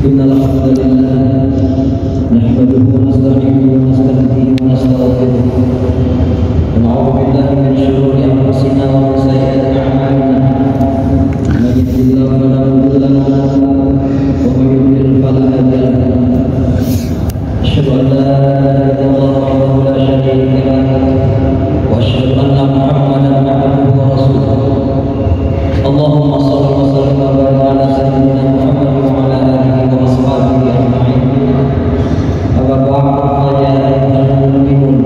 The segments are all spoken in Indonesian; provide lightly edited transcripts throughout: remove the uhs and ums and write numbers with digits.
Innal hamdalillah nahmaduhu wa nasta'inuhu wa nastaghfiruhu wa nastaghfiruh wa na'udzu billahi min shururi anfusina wa min sayyiati a'malina man yahdihillahu fala mudilla lahu wa man yudlil fala hadiya lahu asyhadu an la ilaha illallah wahdahu la syarika lahu wa asyhadu anna Muhammadan abduhu wa rasuluh. Allahumma shalli wa sallim wa barik ala sayyidina Muhammad wa ala alihi wa ashabihi ajma'in. Amma ba'du ya ayyuhal mu'minun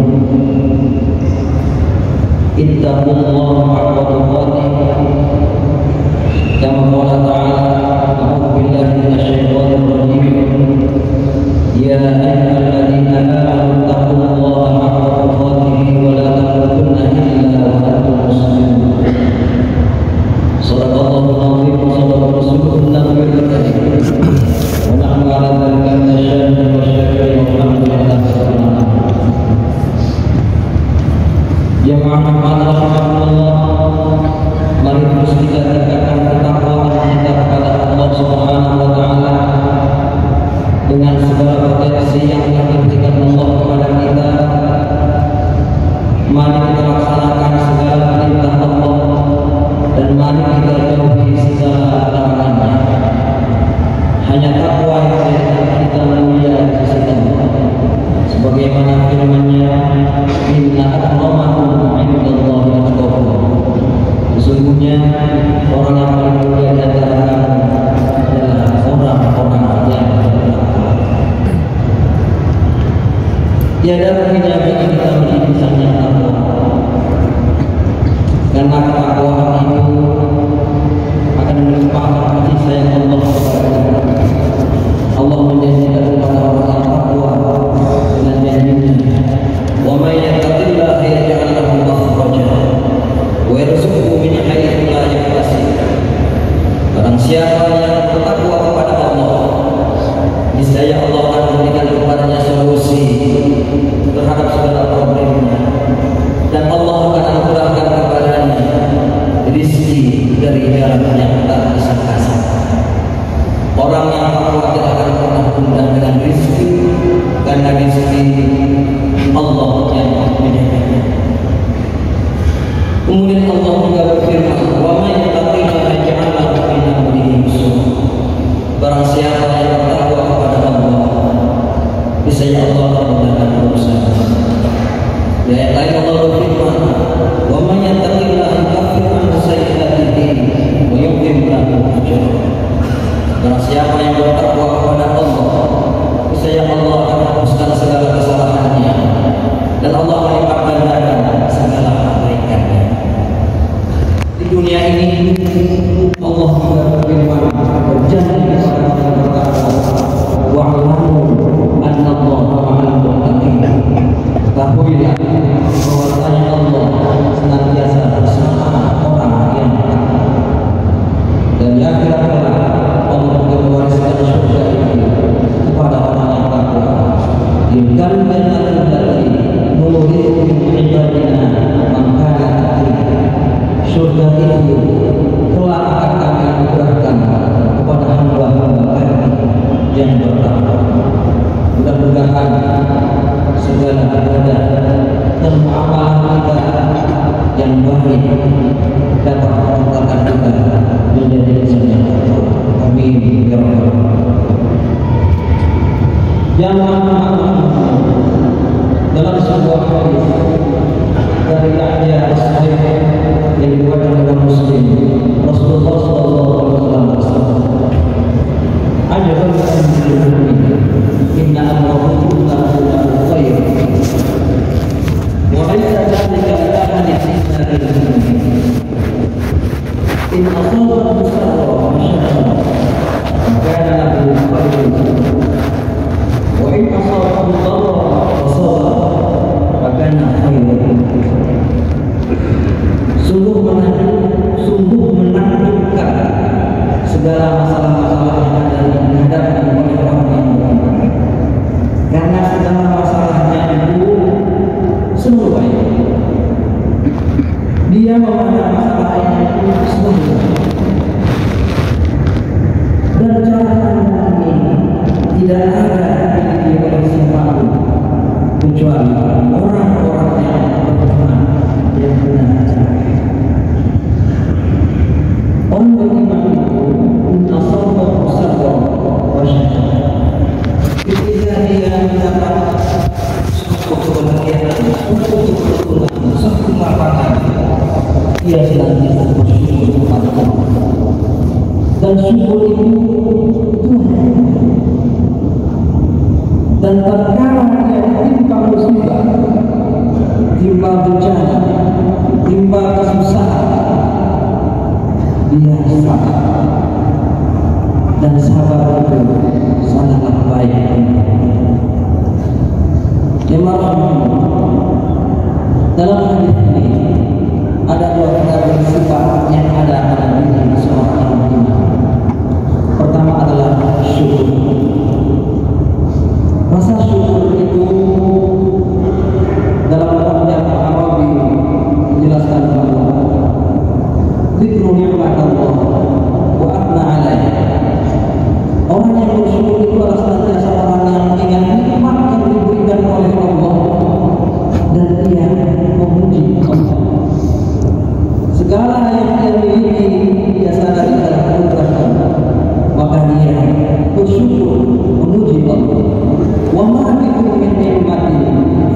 ittaqullaha haqqa tuqatih kama qala ta'ala a'udzu billahi minasyaitonir rajim ya ayyuhalladzina amanu ittaqullaha haqqa tuqatih wa la tamutunna illa wa antum muslimun. Sadaqallahu al-azim wa sadaqa rasuluhu an-nabiyul karim wa nahnu ala dzalika minasyahidin wa syakirin walhamdulillahi rabbil alamin. Jamaah rahmatullah, mari terus kita tingkatkan ketakwaan kita kepada Allah Subhanahu wa taala dengan segala potensi yang diberikan Allah kepada kita. Mari kita laksanakan segala perintah Allah dan mari kita jauhi segala larangannya. Hanya takwa yang menjadikan kita mulia di sisi Allah. Sebagaimana firman-Nya, inna akramakum 'indallahi atqakum. Sesungguhnya orang yang paling mulia di antara kamu adalah orang-orang yang bertakwa. Tiada mungkinnya bagi kita menjadi insan yang takwa, karena ketakwaan itu akan melimpahkan kasih sayang Allah kepada kita. Allah menjanjikan kepada orang yang takwa dengan janjinya, wa may yattaqillaha yaj'al lahu makhraja wa yarzuqhu min haitsu la yahtasib. Barang siapa yang bertakwa kepada Allah, niscaya Allah akan memberikan kepadanya solusi terhadap segala problemnya, dan Allah akan anugerahkan kepadanya rezeki dari jalan yang tak disangka-sangka. Orang yang takwa tidak akan pernah undang dengan rezeki, karena rezeki Allah yang menyediakannya. Kemudian Allah juga berfirman, wa may yattaqillaha yaj'al lahu min amrihi yusra. Barang siapa yang bertakwa kepada Allah, niscaya Allah akan memudahkan urusan. Di ayat lain Allah berfirman, wa may yattaqillaha yukaffir anhu sayyi'atihi wa yu'tim lahu ajran. Barang siapa yang bertakwa kepada Allah, niscaya Allah akan menghapuskan segala kesalahannya dan Allah akan lipat gandakan segala kebaikannya. Di dunia ini Allah juga berfirman, berjanji kepada orang yang bertakwa, wa'lamu annallaha ma'al muttaqin. Ketahuilah bahwasanya Allah senantiasa bersama orang yang bertakwa. Dan yakinlah Allah mewariskan surga itu kepada orang yang takwa. Tilkal jannatul lati nurithu min ibadina man kana taqiya. Surga itu kelak akan kami anugerahkan kepada hamba-hamba kami yang bertakwa. Mudah-mudahan segala ibadah dan amalan kita yang baik dapat mengantarkan kita menjadi insan yang takwa. Amin ya rabbal alamin. Dalam sebuah hadis dari Yahya as-Sahih yang diriwayatkan oleh Muslim, Rasulullah sallallahu alaihi wasallam bersabda, "Ajaban lil mu'min, inna amrahu kullahu lahu khair, wa laysa dhalika illa li ihsanil mu'min. In asabahu sarra wa syarra, kana dia senantiasa bersyukur kepada Allah. Dan syukur itu Tuhan. Dan tatkala dia timpa musibah, timpa bencana, timpa kesusahan, dia sabar. Dan sabar itu sangatlah baik. Dalam hadis ini ada dua perkara sifat yang ada pada diri seorang mukmin. Pertama adalah syukur. Rasa syukur itu dalam banyak Arabi menjelaskan bahwa dzikru nikmat Allah wa athna alaihi. Orang yang bersyukur itu adalah senantiasa orang yang ingat nikmat yang diberikan oleh Allah dan dia memuji Allah. Segala yang dia miliki dia sadari adalah anugerah Allah, maka dia bersyukur memuji Allah. Wa ma bikum min ni'matin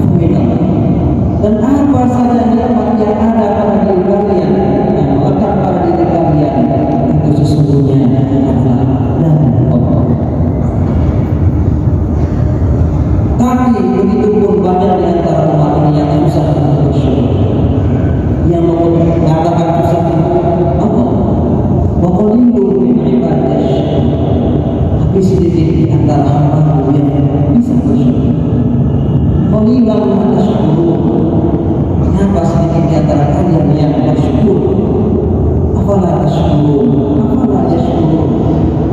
faminallah. Dan apa saja nikmat yang ada pada diri kalian, yang melekat pada diri kalian, itu sesungguhnya adalah dari Allah. Tapi begitu pun banyak di antara umat ini yang susah untuk bersyukur, yang mengatakan susah Allah. Wa qalilun min ibadiy, tapi sedikit di antara hamba yang bisa bersyukur. Qalilan ma tashkurun. Kenapa sedikit di antara kalian yang bersyukur? Afala tashkurun? Afala yashkurun?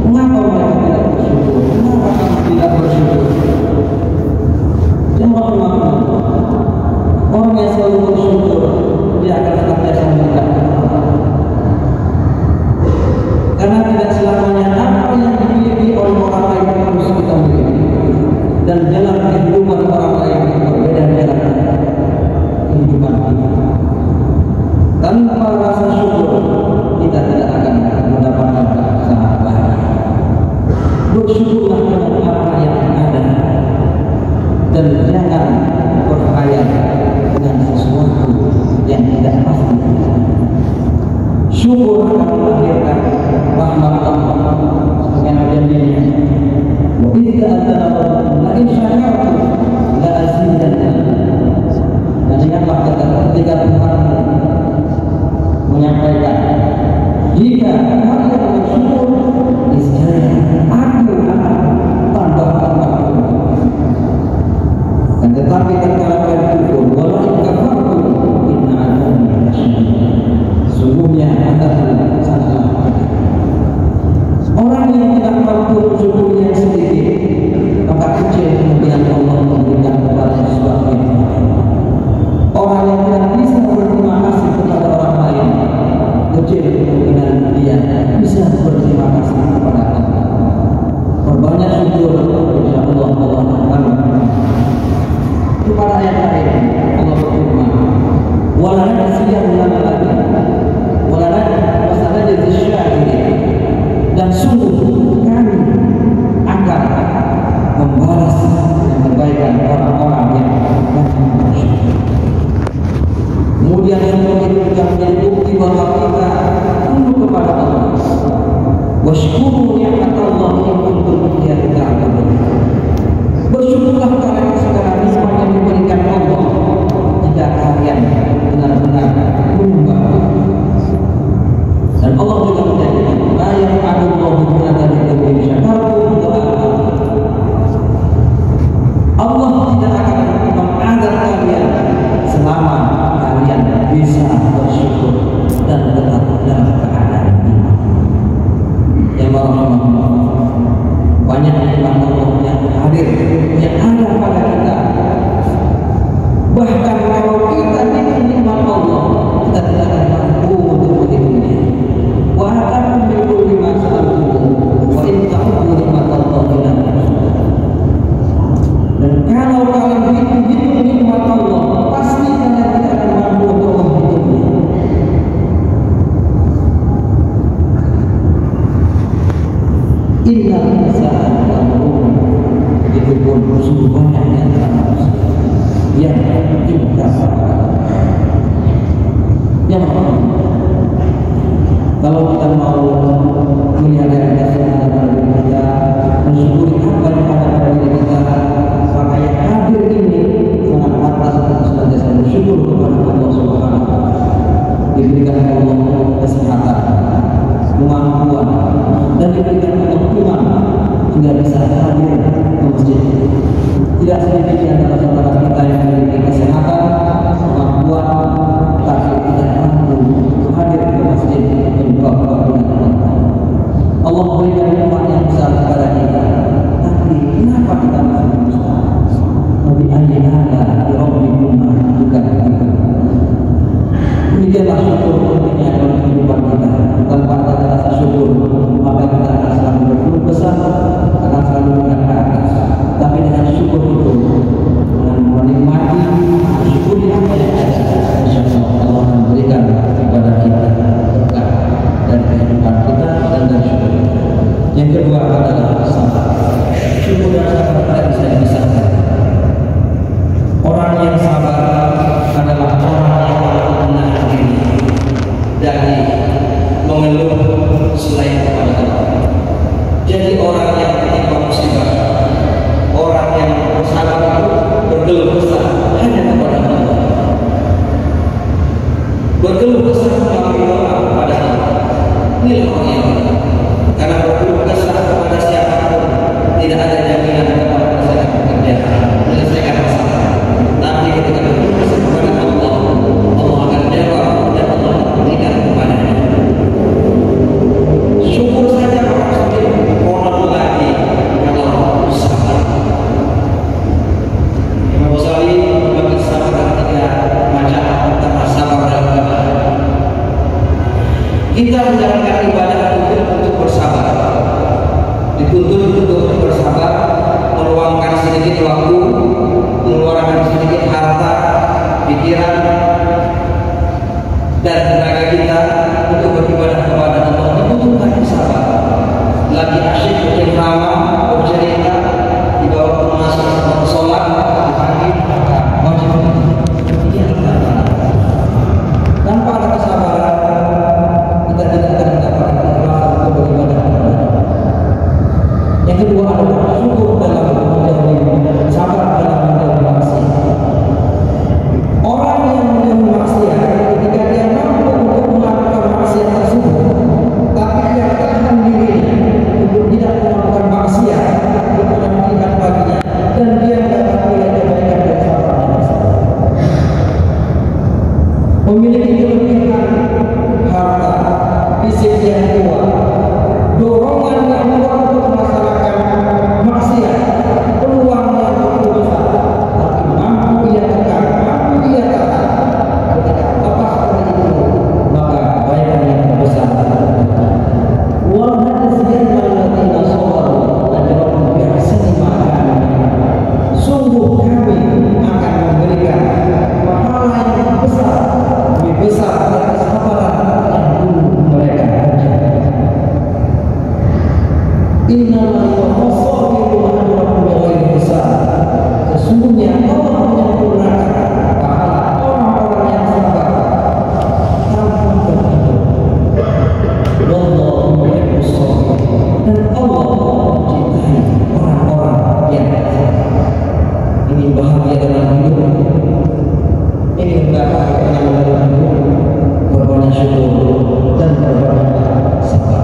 Mengapa mereka tidak bersyukur? Kenapa kamu tidak bersyukur? Orang yang selalu bersyukur dia akan senantiasa mudah. Karena tidak selamanya apa yang dimiliki oleh orang lain harus kita miliki. Dan dalam kehidupan orang lain berbeda dengan kehidupan kita. Tanpa rasa syukur kita tidak akan mendapatkan sangat bahagia. Bersyukurlah dengan apa yang ada dan jangan berkhayal dengan sesuatu yang tidak pasti. Syukur akan melahirkan rahmat Allah dengan janjinya. Wa idza atana la in syakartum la azidannakum. Dan ingatlah ketika Tuhan menyampaikan, jika kalian bersyukur, niscaya aku akan tambah-tambah. Dan tetapi tatkala kalian kufur, wala in kafartum inna adzabi lasyadid. Sungguhnya azab sangatlah pedih. Orang yang tidak mampu bersyukur yang sedikit, maka kecil kemudian Allah memberikan kepada sesuatu yang lain. Orang yang tidak bisa berterima kasih kepada orang lain, kecil kemungkinan dia bisa berterima kasih kepada Allah. Perbanyak syukur, insya Allah Allah akan. Kepada ayat lain Allah berfirman, wala nasiyanna lagi, wala wasanajzi syakirin. Dan sungguh kami akan membalas kebaikan orang-orang yang bersyukur. Kemudian semua itu juga menjadi bukti bahwa kita tunduk kepada Allah. Washkuru ni'matallahi in kuntum iyyahu ta'budun. Bersyukurlah karena segala nikmat yang diberikan Allah jika kalian benar-benar menyembah. Dan Allah juga menjadikan la ya'budu bi'adatikum in syakartum wa amantum. Allah tidak akan mengazab kalian selama kalian bisa bersyukur dan tetap dalam keadaan iman. Ya Allah, banyak nikmat Allah yang hadir, yang ada pada kita. Bahkan kalau kita tidak nikmat Allah, kita tidak akan mampu untuk menghidupnya. Wa atakum min kulli ma sa'altum wa in ta'uddu ni'matallahi la tuhsuha. Dan kalau kalian begitu nikmat Allah, pasti kalian tidak akan mampu untuk menghidupnya. Innal insana lamurun. Itu pun sungguh banyak yang terlalu yang ingkar. Yang Kalau kita mau melihat realitasnya dalam diri kita, mensyukuri apa yang ada pada diri kita, maka yang hadir ini sangat pantas untuk senantiasa bersyukur kepada Allah Subhanahu wa Ta'ala. Diberikan Allah kesehatan, kemampuan, dan diberikan kemampuan hingga bisa hadir ke masjid. Tidak sedikit di antara saudara kita yang memiliki kesehatan, kemampuan, tapi tidak mampu hadir ke masjid untuk Allah berikan nikmat yang besar kepada kita. Tapi kenapa kita masih berusaha? Nabi Ayyana di Rabbikum juga. Demikianlah syukur pentingnya dalam kehidupan kita. Tanpa ada rasa syukur, maka kita akan selalu berkeluh kesah, akan selalu mengangkat atas. Tapi dengan syukur itu, dengan menikmati, syukuri apa yang ada, insyaallah Allah akan berikan kepada kita berkah dan kehidupan kita dan syukur. Yang kedua adalah sabar. Syukur dan sabar tidak bisa dipisahkan. Orang yang sabar adalah orang yang mampu menahan diri dari mengeluh selain kepada Allah. Jadi orang yang menimpa musibah, orang yang sabar itu berkeluh kesah hanya kepada Allah. Berkeluh kesah melalui doa kepada Allah. Inilah orang yang karena berkeluh kesah kepada siapapun tidak ada jaminan kepada menyelesaikan pekerjaan, menyelesaikan masalah. Tapi ketika berkeluh kesah kepada Allah, Allah akan jawab dan Allah akan berikan kepadanya. Syukur saja orang sedih, orang lagi kalau sabar. Imam Ghazali membagi sabar tiga macam tentang sabar dalam agama. Kita menjalankan ibadah untuk bersabar, dituntut untuk bersabar, meluangkan sedikit waktu, mengeluarkan sedikit harta, pikiran, dan tenaga kita untuk beribadah kepada Allah. Dibutuhkan sabar. Lagi asyik bercengkrama, bercerita, dibawa ke masjid atau sholat, dipanggil, wajib tanpa ada kesabaran kita tidak akan mendapatkan keikhlasan untuk beribadah kepada Allah. Yang kedua adalah syukur dalam menjauhi, sabar dalam menjauhi maksiat. Orang yang menjauhi maksiat ketika dia mampu untuk melakukan maksiat tersebut, tapi dia tahan dirinya untuk tidak melakukan maksiat, untuk memberikan baginya, dan dia dapat melihat kebaikan dan sabar yang besar. Memiliki kelebihan harta, fisik yang kuat, dorongan yang kuat untuk melaksanakan maksiat, peluang yang begitu besar, tapi mampu ia tekan, mampu ia tahan. Ketika lepas dari itu, maka kebaikan yang terbesar wal hadziyal ladzina sabaru ajrahum bi ahsani ma kanu. Sungguh kami akan memberikan pahala yang besar, lebih besar dari kesabaran yang dulu mereka kerjakan. Innallaha yuwaffaqu ajrahum bighairi hisab. Sesungguhnya Allah menyempurnakan pahala orang-orang yang sabar tanpa terhitung. Wallahu yuhibbus sabirin. Dan Allah mencintai orang-orang yang sabar. Ingin bahagia dalam hidup, ingin mendapat ketenangan dalam hidup, berbanyak syukur dan berbanyak sabar.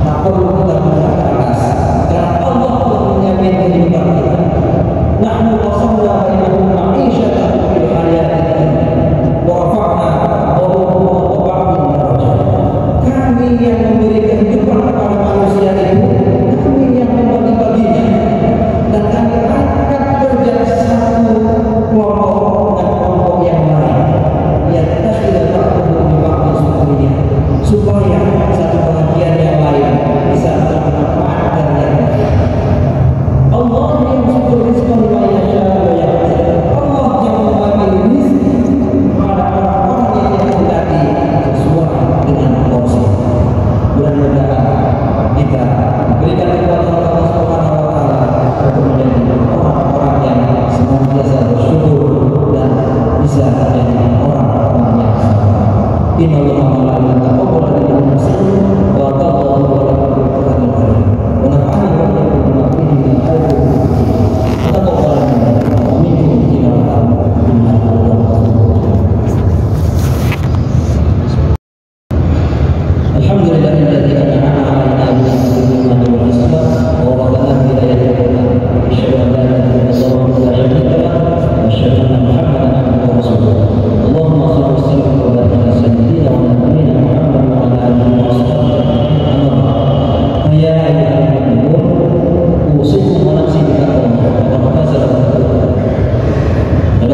Tak perlu kita mengangkat atas, karena Allah telah menjamin kehidupan kita. Nahnu qasamna bainahum ma'isyatan fil hayatid dunya wa rafa'na ba'dahum fawqa ba'din darajat. Kami yang memberi kehidupan kepada manusia itu, kami yang membagi-baginya, dan kami angkat derajat satu kelompok dan kelompok yang lain. Ya, kita tidak perlu dibangun semuanya, supaya satu bagian yang lain bisa bermanfaat dari yang lain. Allah yang syukur rizqan wa yasha wa yaqdir. Allah yang membagi rezeki kepada orang-orang yang dikehendaki sesuai dengan porsi. Mudah-mudahan kita berikan kekuatan Allah Subhanahu wa Ta'ala untuk menjadi orang-orang yang senantiasa bersyukur dan bisa menjadi orang-orang yang sabar. Innallaha wa malaikatahu yusholluna 'alan nabi. يكون فيه الخير فتقبل منا ومنكم إنك أنت الحمد لله الذي أنعم علينا بالإيمان والإسلام ووهبنا هداية الإسلام أشهد أن لا إله إلا الله ولا شريك له وأشهد أن محمدا عبده ورسوله اللهم صل وسلم وبارك على سيدنا ونبينا محمد وعلى آله وصحبه أما بعد فيا أيها المؤمنون أوصيكم ونفسي بتقوى الله وقد فاز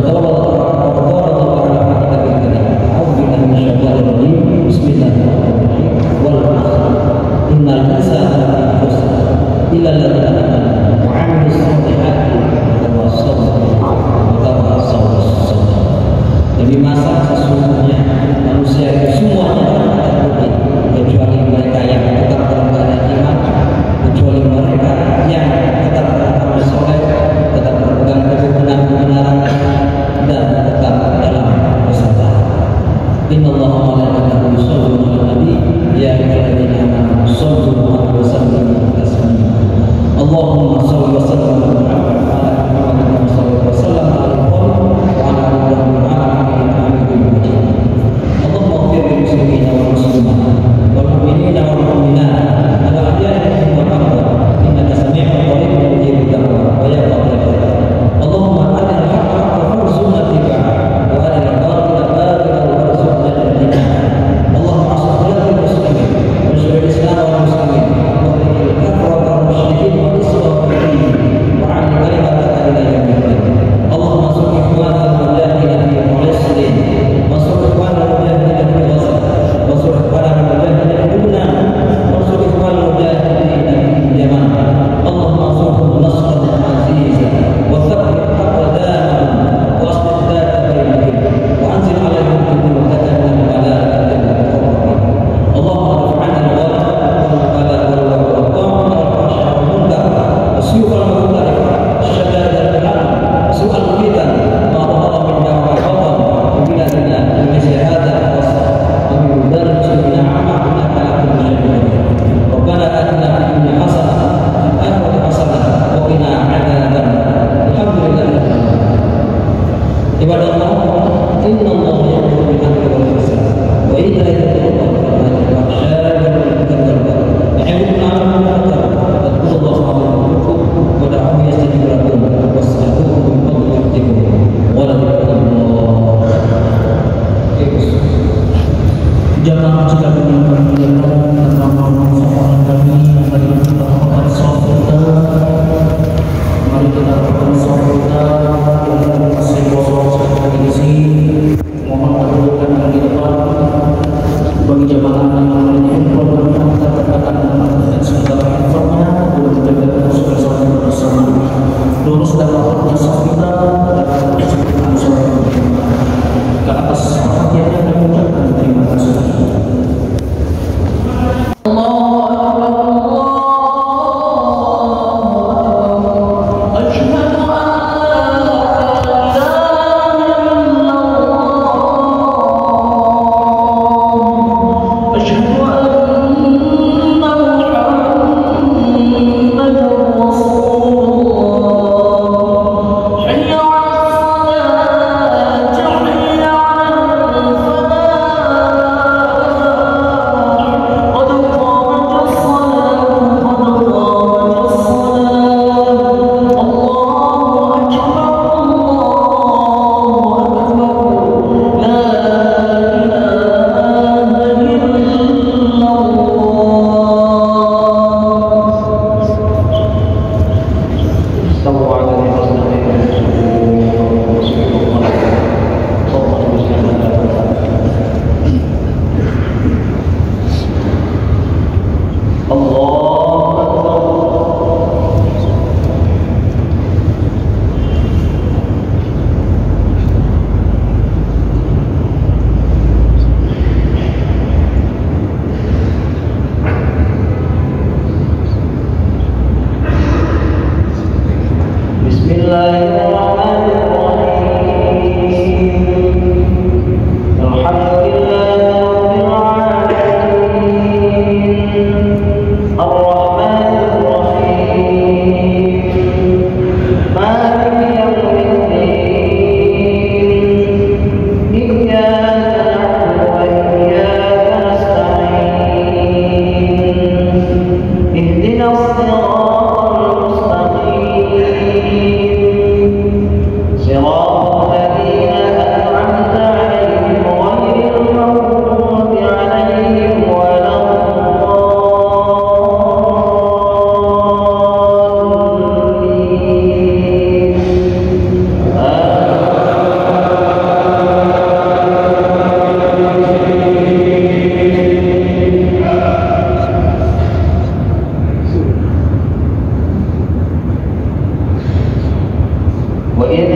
قال الله تعالى في كتابه الكريم أعوذ بالله من الشيطان الرجيم بسم الله الرحمن الرحيم والعصر إن الإنسان لفي خسر إلا الذين آمنوا وعملوا الصالحات وتواصوا بالحق وتواصوا بالصبر. Demi masa sesungguhnya manusia itu semuanya akan rugi kecuali mereka yang tetap dalam keadaan iman, kecuali mereka yang tetap beramal soleh, tetap berpegang teguh kebenaran dan tetap dalam kesabaran. Innallaha wa malaikatahu yusholluna 'alan nabi ya ayyuhalladzina amanu shollu 'alaihi wa sallimu taslima. Allahumma shalli wa sallim ala Muhammad wa ala ali Muhammad wa salli wa sallam ala Ibrahim wa ala ali Ibrahim innaka Hamidum Majid. Allahumma ighfir lil muslimina wal muslimat wal mu'minina wal mu'minat al ahya'i minhum wal amwat innaka sami'un qaribun mujibud da'wat wa ya qabil. Allahumma arina al-haqqa haqqan warzuqna ittiba'ahu wa arina al-batila batilan warzuqna ijtinabah. Allahumma aslih lana muslimin wa ansur al-islam wal muslimin wa qil kafara wal musyrikin wa isra fil din wa 'ala kalimataka ila yaumil din. Allahumma ansur ikhwana al-mujahidin fi Palestin wa ansur ikhwana al-mujahidin fi Gaza wa ansur ikhwana al-mujahidin fi Lebanon wa ansur ikhwana al-mujahidin fi Yaman. Allahumma ansurhum nasran 'azizan wa thabbit aqdamahum wa aslih dhata bainahum wa anzil 'alaihim junudaka min al-malaa'ikati al-muqarrabin. Allahumma rafa'na al-ghalab wal-bala wal-waqam wal-fahsya wal-munkar wa-suyuq al-mukhtalif syadad al-hal su'al al-fitan ma dhahara minha wa ma batan wa biladina Indonesia hadha wa min buldan muslimina 'amma innaka ala kulli syai'in qadir. Rabbana atina fid dunya hasanah wa fil akhirati hasanah wa qina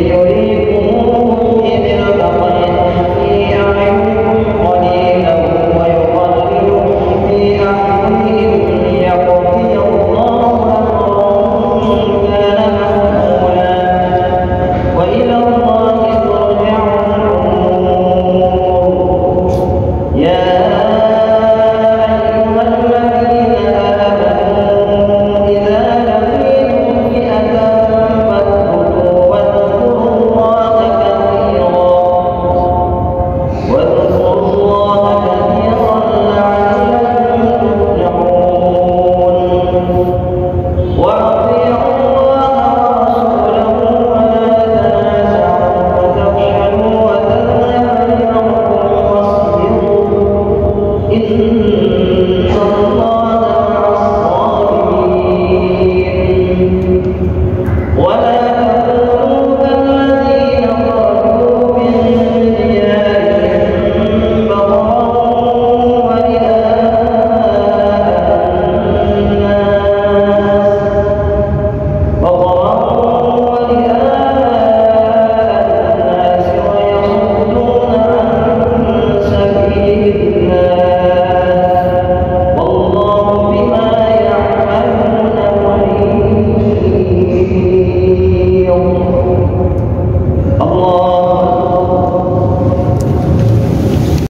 يريد